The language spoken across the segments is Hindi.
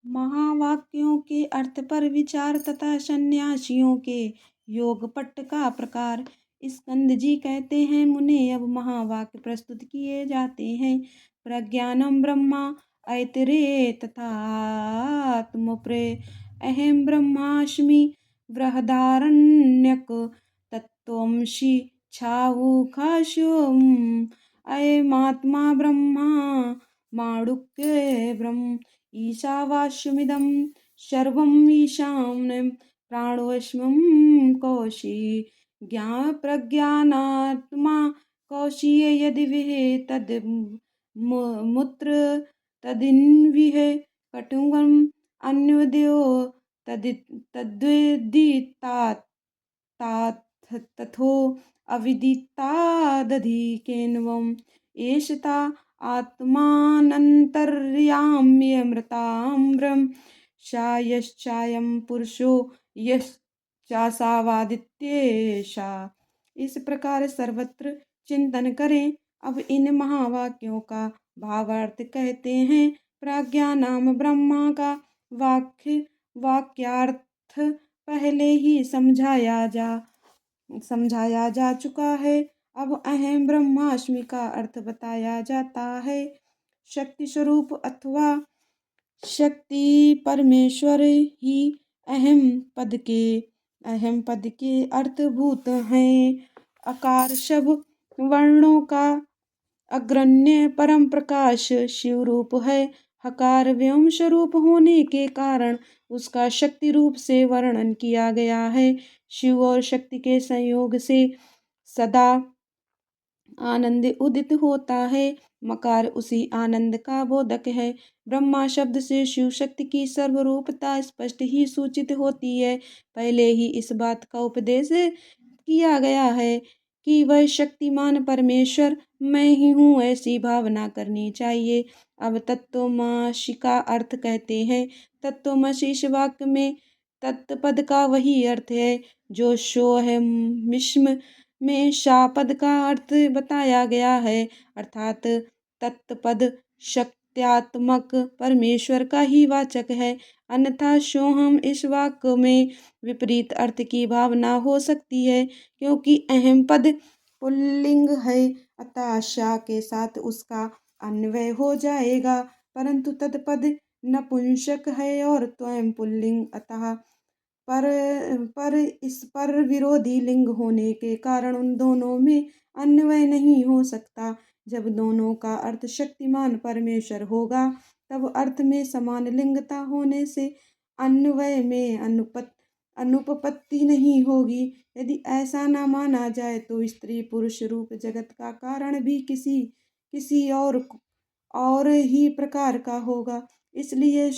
महावाक्यों के अर्थ पर विचार तथा सन्यासियों के योग पट्ट का प्रकार। स्कंद जी कहते हैं, मुने अब महावाक्य प्रस्तुत किए जाते हैं। प्रज्ञानम ब्रह्मा ऐतरे तथात्मप्रे अहम ब्रह्मास्मि बृहदारण्यक तत्त्वमसि छावुकाश्यम अयमात्मा ब्रह्मा माणुक्य ब्रह्म ईशावास्यमिदं सर्वं ईशानं प्राणोऽस्मि कौशी ज्ञानप्रज्ञानात्मा कौशीय यदि विहे तद् मूत्र तदिन्विह कटुंगम् अन्वद्यो तद्विदितात् तथो अविदितादधिकेनवम् एषता आत्मानन्तर्याम्यमृतां ब्रह्म सा यश्चायं पुरुषो यश्चासावादित्येषा। इस प्रकार सर्वत्र चिंतन करें। अब इन महावाक्यों का भावार्थ कहते हैं। प्रज्ञा नाम ब्रह्मा का वाक्यार्थ पहले ही समझाया जा चुका है। अब अहम ब्रह्मास्मि का अर्थ बताया जाता है। शक्ति स्वरूप अथवा शक्ति परमेश्वर ही अहम पद के अर्थभूत हैं। अकार सब वर्णों का अग्रण्य परम प्रकाश शिव रूप है। हकार व्योम स्वरूप होने के कारण उसका शक्ति रूप से वर्णन किया गया है। शिव और शक्ति के संयोग से सदा आनंद उदित होता है। मकार उसी आनंद का बोधक है। ब्रह्मा शब्द से शिव शक्ति की सर्वरूपता स्पष्ट ही सूचित होती है। पहले ही इस बात का उपदेश किया गया है कि वह शक्तिमान परमेश्वर मैं ही हूँ, ऐसी भावना करनी चाहिए। अब तत्वमसि का अर्थ कहते हैं। तत्वमसि इस वाक्य में तत्पद का वही अर्थ है जो शो है मिश्म में शापद का अर्थ बताया गया है, अर्थात तत्पद शक्त्यात्मक परमेश्वर का ही वाचक है। अन्यथा सोहम इस वाक्य में विपरीत अर्थ की भावना हो सकती है, क्योंकि अहम पद पुल्लिंग है, अतः शा के साथ उसका अन्वय हो जाएगा। परंतु तत्पद नपुंसक है और त्वं पुल्लिंग, अतः पर इस पर विरोधी लिंग होने के कारण उन दोनों में अन्वय नहीं हो सकता। जब दोनों का अर्थ शक्तिमान परमेश्वर होगा, तब अर्थ में समान लिंगता होने से अन्वय में अनुपपत्ति नहीं होगी। यदि ऐसा न माना जाए तो स्त्री पुरुष रूप जगत का कारण भी किसी और ही प्रकार का होगा। इसलिए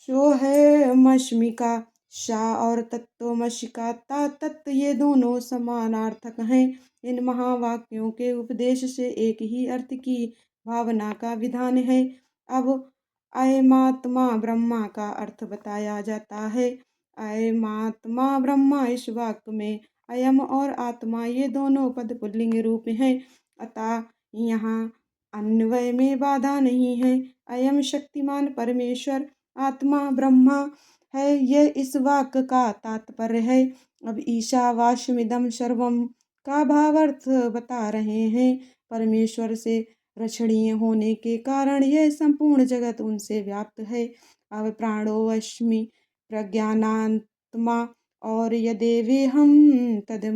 सोहमअश्मि का शा और तत्वमसि का ता तत्व ये दोनों समानार्थक हैं। इन महावाक्यों के उपदेश से एक ही अर्थ की भावना का विधान है। अब अयमात्मा ब्रह्मा का अर्थ बताया जाता है। अयमात्मा ब्रह्मा इस वाक्य में अयम और आत्मा ये दोनों पद पुल्लिंग रूप हैं, अतः यहाँ अन्वय में बाधा नहीं है। अयम शक्तिमान परमेश्वर, आत्मा ब्रह्मा है, यह इस वाक्य का तात्पर्य है। अब ईशावास्यमिदं सर्वम का भावार्थ बता रहे हैं। परमेश्वर से रक्षणीय होने के कारण यह संपूर्ण जगत उनसे व्याप्त है। अब प्राणोऽस्मि प्रज्ञानात्मा और यदेवे हम तद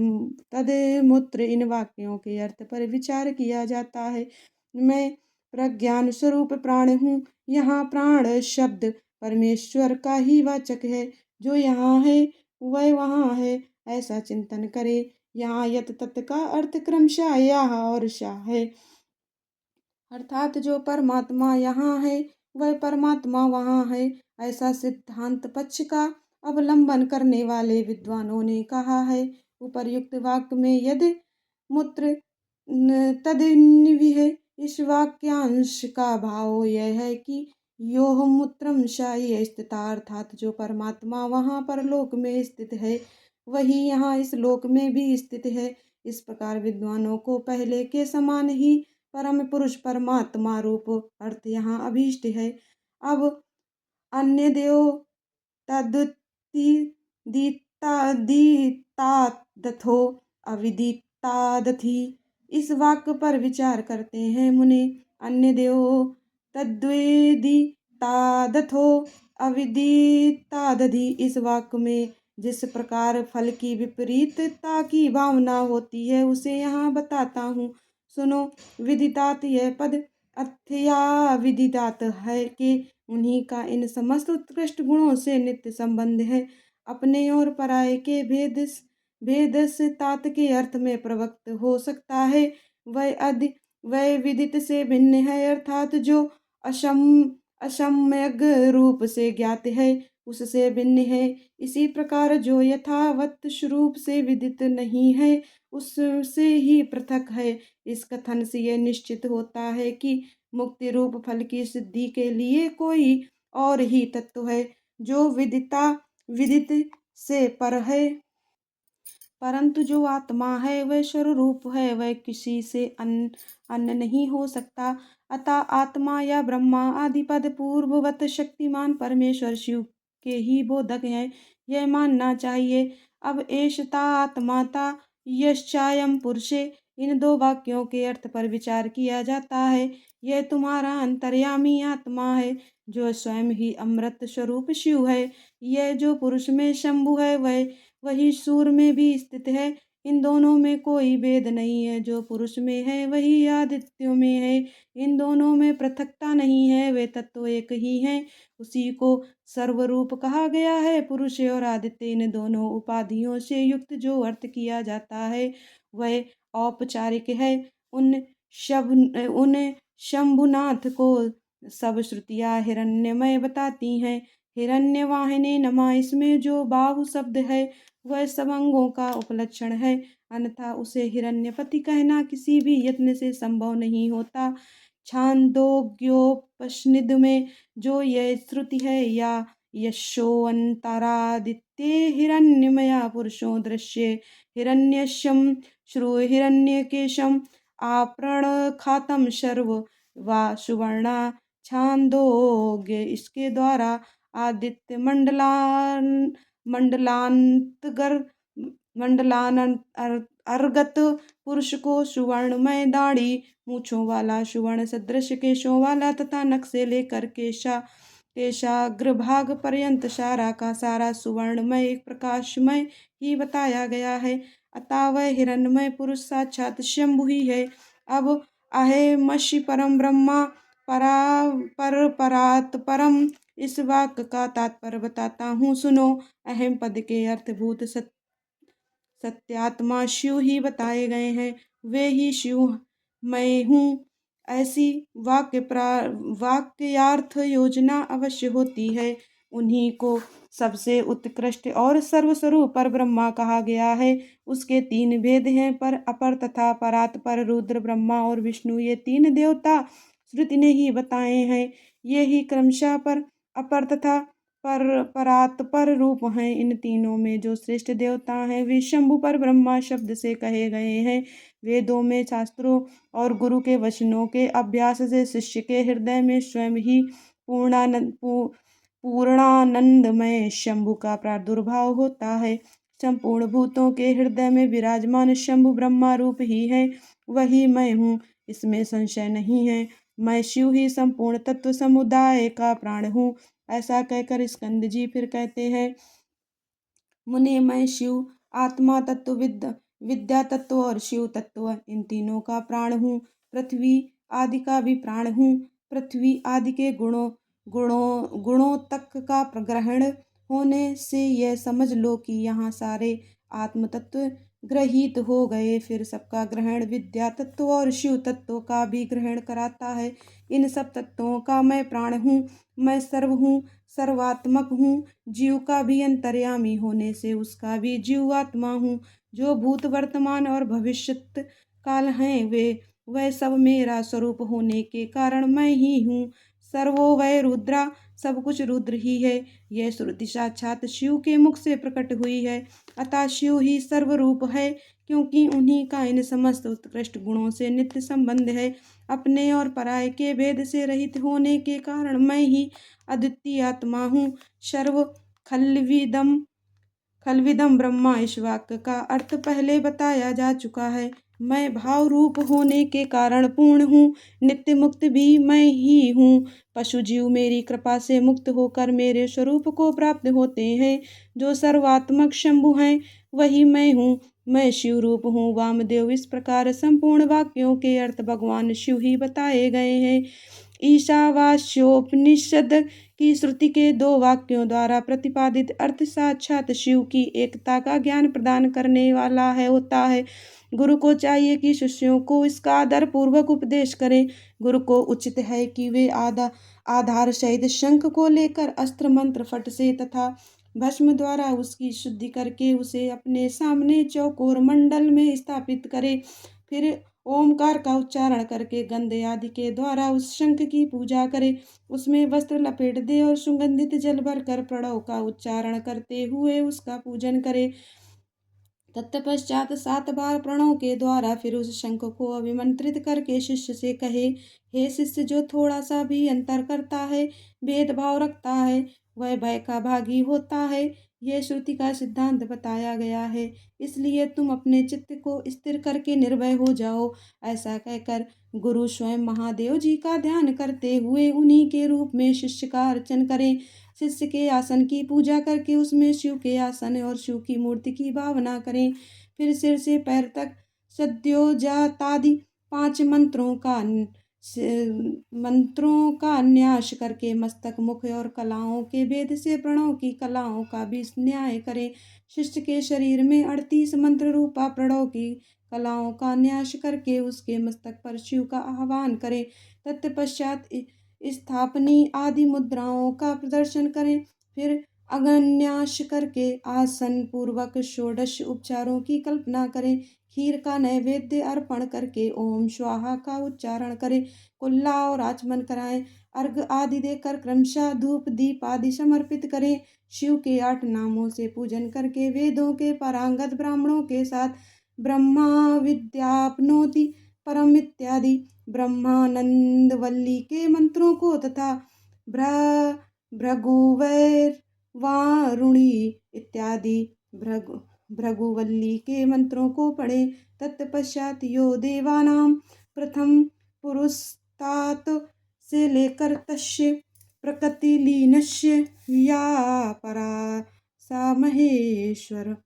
मूत्र, इन वाक्यों के अर्थ पर विचार किया जाता है। मैं प्रज्ञान स्वरूप प्राण हूँ। यहाँ प्राण शब्द परमेश्वर का ही वाचक है। जो यहाँ है वह वहाँ है, ऐसा चिंतन करे। यहाँ यत तत् का अर्थ क्रमशः यह और शाह है, अर्थात जो परमात्मा यहाँ है वह परमात्मा वहाँ है, ऐसा सिद्धांत पक्ष का अवलंबन करने वाले विद्वानों ने कहा है। उपर्युक्त वाक्य में यदि मूत्र तदन्विह, इस वाक्यांश का भाव यह है कि योह मूत्रम शाही स्थिता, अर्थात जो परमात्मा वहाँ परलोक में स्थित है वही यहाँ इस लोक में भी स्थित है। इस प्रकार विद्वानों को पहले के समान ही परम पुरुष परमात्मा रूप अर्थ यहाँ अभीष्ट है। अब अन्य देव तद्विति दीतादथो अविदितादथि। इस वाक्य पर विचार करते हैं मुनि। अन्य देव तद्विदितादथो अविदितादधि। इस वाक्य में जिस प्रकार फल की विपरीतता की भावना होती है उसे यहाँ बताता हूँ, सुनो। विदितात यह पद अथया विदितात है कि उन्हीं का इन समस्त उत्कृष्ट गुणों से नित्य संबंध है। अपने और पराये के भेद से तात के अर्थ में प्रवक्त हो सकता है। वह विदित से भिन्न है, अर्थात जो असम असम्यक रूप से ज्ञात है उससे भिन्न है। इसी प्रकार जो यथावत स्वरूप से विदित नहीं है उससे ही पृथक है। इस कथन से यह निश्चित होता है कि मुक्ति रूप फल की सिद्धि के लिए कोई और ही तत्व है जो विदित से पर है। परंतु जो आत्मा है वह स्वरूप है, वह किसी से अन्य नहीं हो सकता। अतः आत्मा या ब्रह्मा आदि पद पूर्ववत शक्तिमान परमेश्वर शिव के ही बोधक हैं, यह मानना चाहिए। अब एषता आत्माता यश्चायम पुरुषे, इन दो वाक्यों के अर्थ पर विचार किया जाता है। यह तुम्हारा अंतर्यामी आत्मा है जो स्वयं ही अमृत स्वरूप शिव है। यह जो पुरुष में शंभु है वह वही सूर में भी स्थित है। इन दोनों में कोई भेद नहीं है। जो पुरुष में है वही आदित्यों में है। इन दोनों में पृथकता नहीं है, वे तत्व एक ही हैं। उसी को सर्वरूप कहा गया है। पुरुष और आदित्य इन दोनों उपाधियों से युक्त जो अर्थ किया जाता है वह औपचारिक है। उन शंभुनाथ को सब श्रुतियाँ हिरण्यमय बताती हैं। हिरण्यवाहिनी नमा, इसमें जो बाहु शब्द है वह सब अंगों का उपलक्षण है, अन्यथा उसे हिरण्यपति कहना किसी भी यत्न से संभव नहीं होता। छांदोग्योपनिषद में जो यह श्रुति है या यशोअंतरादित्ये हिरण्यमया पुरुषो दृश्य हिरण्यशम श्रु हिरण्यकेशम खातम शर्व वा सुवर्णा छांदोग्य, इसके द्वारा आदित्य मंडलांतर्गत पुरुष को सुवर्णमय दाढ़ी मूछों वाला, सुवर्ण सदृश केशों वाला तथा नख से लेकर केशाग्रभाग पर्यंत सारा का सारा सुवर्णमय एक प्रकाशमय ही बताया गया है। अतः वह हिरण्यमय पुरुष साक्षात शंभु ही है। अब अहेमशि परम ब्रह्मा परात परम, इस वाक्य का तात्पर्य बताता हूँ, सुनो। अहम पद के अर्थभूत सत्यात्मा शिव ही बताए गए हैं। वे ही शिव मैं हूँ, ऐसी वाक्यार्थ योजना अवश्य होती है। उन्हीं को सबसे उत्कृष्ट और सर्वस्वरूप पर ब्रह्मा कहा गया है। उसके तीन भेद हैं, पर अपर तथा परात पर, रुद्र ब्रह्मा और विष्णु, ये तीन देवता श्रुति ने ही बताए हैं। ये ही क्रमशः पर अपर तथा परात पर रूप हैं। इन तीनों में जो श्रेष्ठ देवता हैं वे शंभु पर ब्रह्मा शब्द से कहे गए हैं। वेदों में, शास्त्रों और गुरु के वचनों के अभ्यास से शिष्य के हृदय में स्वयं ही पूर्णानंदमय शंभु का प्रादुर्भाव होता है। संपूर्ण भूतों के हृदय में विराजमान शंभु ब्रह्मा रूप ही है। वही मैं हूँ, इसमें संशय नहीं है। मैं शिव ही संपूर्ण तत्व समुदाय का प्राण हूँ। ऐसा कहकर स्कंद जी फिर कहते हैं, मुने मैं शिव आत्मा तत्व, विद्या तत्व और शिव तत्व, इन तीनों का प्राण हूँ। पृथ्वी आदि का भी प्राण हूँ। पृथ्वी आदि के गुणों तक का ग्रहण होने से यह समझ लो कि यहाँ सारे आत्म तत्व ग्रहित हो गए। फिर सबका ग्रहण विद्या तत्व और शिव तत्व का भी ग्रहण कराता है। इन सब तत्वों का मैं प्राण हूँ। मैं सर्व हूँ, सर्वात्मक हूँ। जीव का भी अंतर्यामी होने से उसका भी जीवात्मा हूँ। जो भूत वर्तमान और भविष्यत काल हैं वह सब मेरा स्वरूप होने के कारण मैं ही हूँ। सर्वो वै रुद्रा सब कुछ रुद्र ही है। यह श्रुति साक्षात शिव के मुख से प्रकट हुई है। अतः शिव ही सर्वरूप है, क्योंकि उन्हीं का इन समस्त उत्कृष्ट गुणों से नित्य संबंध है। अपने और पराये के भेद से रहित होने के कारण मैं ही अद्वितीय आत्मा हूँ। सर्व खल्विदम खलविदम ब्रह्मा, इस वाक्य का अर्थ पहले बताया जा चुका है। मैं भाव रूप होने के कारण पूर्ण हूँ। नित्य मुक्त भी मैं ही हूँ। पशु जीव मेरी कृपा से मुक्त होकर मेरे स्वरूप को प्राप्त होते हैं। जो सर्वात्मक शंभु हैं वही मैं हूँ। मैं शिव रूप हूँ। वामदेव, इस प्रकार संपूर्ण वाक्यों के अर्थ भगवान शिव ही बताए गए हैं। ईशावास्योपनिषद की श्रुति के 2 वाक्यों द्वारा प्रतिपादित अर्थ साक्षात शिव की एकता का ज्ञान प्रदान करने वाला है होता है। गुरु को चाहिए कि शिष्यों को इसका आदर पूर्वक उपदेश करें। गुरु को उचित है कि वे आधार सहित शंख को लेकर अस्त्र मंत्र फट से तथा भस्म द्वारा उसकी शुद्धि करके उसे अपने सामने चौकोर मंडल में स्थापित करे। फिर ओमकार का उच्चारण करके गंध आदि के द्वारा उस शंख की पूजा करे। उसमें वस्त्र लपेट दे और सुगंधित जल भरकर प्रणव का उच्चारण करते हुए उसका पूजन करे। तत्पश्चात 7 बार प्रणव के द्वारा फिर उस शंख को अभिमंत्रित करके शिष्य से कहे, हे शिष्य, जो थोड़ा सा भी अंतर करता है, भेदभाव रखता है, वह भय का भागी होता है। यह श्रुति का सिद्धांत बताया गया है। इसलिए तुम अपने चित्त को स्थिर करके निर्भय हो जाओ। ऐसा कहकर गुरु स्वयं महादेव जी का ध्यान करते हुए उन्हीं के रूप में शिष्य का अर्चन करें। शिष्य के आसन की पूजा करके उसमें शिव के आसन और शिव की मूर्ति की भावना करें। फिर सिर से पैर तक सद्योजातादि 5 मंत्रों का न्यास करके मस्तक, मुख और कलाओं के भेद से प्रणव की कलाओं का भी न्याय करें। शिष्य के शरीर में 38 मंत्र रूपा प्रणव की कलाओं का न्यास करके उसके मस्तक पर शिव का आह्वान करें। तत्पश्चात स्थापनी आदि मुद्राओं का प्रदर्शन करें। फिर अगन्यास करके आसन पूर्वक षोडश उपचारों की कल्पना करें। खीर का नैवेद्य अर्पण करके ओम स्वाहा का उच्चारण करें। कुल्ला और आचमन कराएं। अर्घ आदि देकर क्रमशः धूप दीप आदि समर्पित करें। शिव के 8 नामों से पूजन करके वेदों के पारंगत ब्राह्मणों के साथ ब्रह्मा विद्यापनोति परम इत्यादि ब्रह्मानंदवल्ली के मंत्रों को तथा भृगुवैर वारुणी इत्यादि भृगुवल्ली के मंत्रों को पढ़े। तत्पश्चात यो देवानां प्रथम पुरुषतात से लेकर तस्य प्रकृतिलीनस्य या परा सा महेश्वर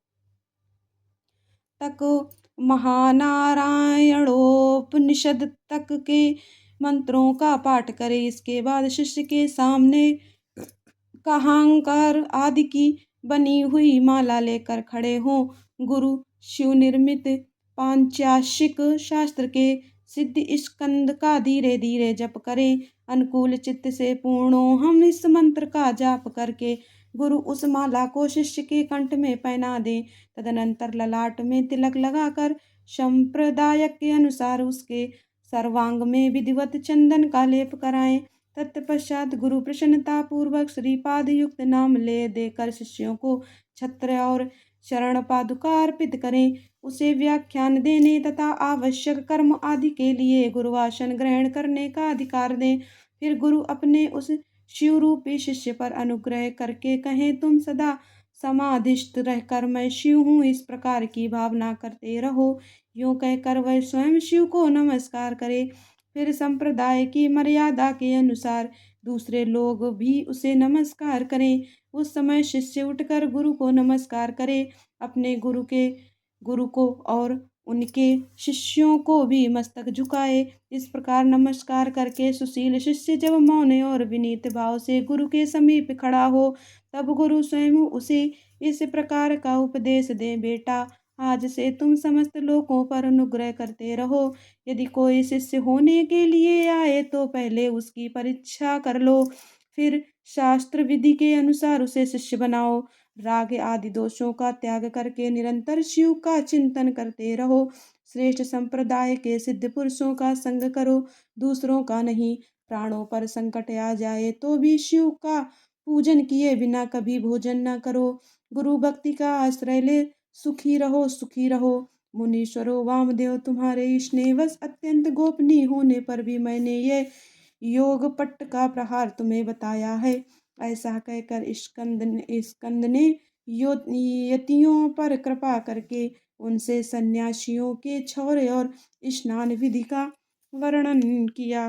तक महानारायणोपनिषद तक के मंत्रों का पाठ करे। इसके बाद शिष्य के सामने कहांकार आदि की बनी हुई माला लेकर खड़े हों। गुरु शिव निर्मित पांचाशिक शास्त्र के सिद्ध स्कंद का धीरे धीरे जप करें। अनुकूल चित्त से पूर्णो हम इस मंत्र का जाप करके गुरु उस माला को शिष्य के कंठ में पहना दें। तदनंतर ललाट में तिलक लगाकर संप्रदाय के अनुसार उसके सर्वांग में विधिवत चंदन का लेप कराएं। तत्पश्चात गुरु प्रसन्नता पूर्वक श्रीपाद युक्त नाम ले देकर शिष्यों को छत्र और शरण पादुका अर्पित करें। उसे व्याख्यान देने तथा आवश्यक कर्म आदि के लिए गुरुवासन ग्रहण करने का अधिकार दें। फिर गुरु अपने उस शिव रूपी शिष्य पर अनुग्रह करके कहें, तुम सदा समाधिस्थ रहकर मैं शिव हूँ, इस प्रकार की भावना करते रहो। यूँ कहकर वह स्वयं शिव को नमस्कार करे। फिर संप्रदाय की मर्यादा के अनुसार दूसरे लोग भी उसे नमस्कार करें। उस समय शिष्य उठकर गुरु को नमस्कार करे। अपने गुरु को और उनके शिष्यों को भी मस्तक झुकाए। इस प्रकार नमस्कार करके सुशील शिष्य जब मौन और विनीत भाव से गुरु के समीप खड़ा हो, तब गुरु स्वयं उसे इस प्रकार का उपदेश दे, बेटा, आज से तुम समस्त लोगों पर अनुग्रह करते रहो। यदि कोई शिष्य होने के लिए आए तो पहले उसकी परीक्षा कर लो, फिर शास्त्र विधि के अनुसार उसे शिष्य बनाओ। राग आदि दोषों का त्याग करके निरंतर शिव का चिंतन करते रहो। श्रेष्ठ संप्रदाय के सिद्ध पुरुषों का संग करो, दूसरों का नहीं। प्राणों पर संकट आ जाए तो भी शिव का पूजन किए बिना कभी भोजन न करो। गुरु भक्ति का आश्रय ले सुखी रहो सुखी रहो। मुनीश्वरों वामदेव तुम्हारे स्नेहवश अत्यंत गोपनीय होने पर भी मैंने ये योग पट्ट का प्रहार तुम्हें बताया है। ऐसा कहकर स्कंद ने यतियों पर कृपा करके उनसे सन्यासियों के छौरे और स्नान विधि का वर्णन किया।